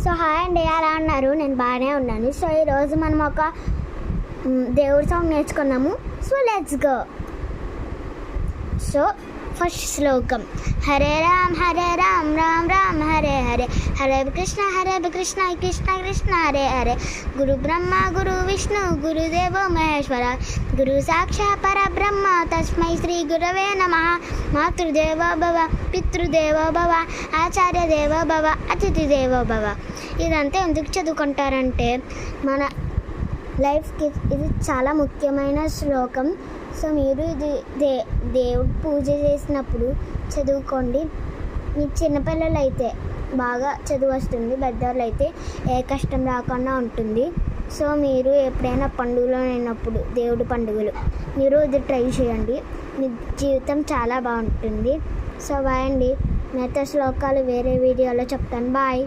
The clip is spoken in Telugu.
సో హాయ్ అండి, ఎలా ఉన్నారు? నేను బాగానే ఉన్నాను. సో ఈరోజు మనం ఒక దేవుడి సాంగ్ నేర్చుకున్నాము. So let's go. So first శ్లోకం. హరే రామ్ రామ్ రామ్ హరే హరే, హరే కృష్ణ కృష్ణ కృష్ణ హరే హరే. గురు బ్రహ్మ గురు విష్ణు గురుదేవో మహేశ్వర, గురు సాక్షాత్ పరబ్రహ్మ తస్మై శ్రీ గురవే నమః. మాతృదేవో భవ పితృదేవో భవ ఆచార్య దేవో భవ అతిథి దేవో భవ. ఇదంతా ఎందుకు చదువుకుంటారంటే మన లైఫ్కి ఇది చాలా ముఖ్యమైన శ్లోకం. సో మీరు ఇది దేవుడు పూజ చేసినప్పుడు చదువుకోండి. మీ చిన్నపిల్లలు అయితే బాగా చదువు వస్తుంది, పెద్దవాళ్ళు అయితే ఏ కష్టం రాకుండా ఉంటుంది. సో మీరు ఎప్పుడైనా పండుగలు అయినప్పుడు, దేవుడి పండుగలు, మీరు ఇది ట్రై చేయండి. మీ జీవితం చాలా బాగుంటుంది. సో బాయ్ అండి. మిగతా శ్లోకాలు వేరే వీడియోలో చెప్తాను. బాయ్.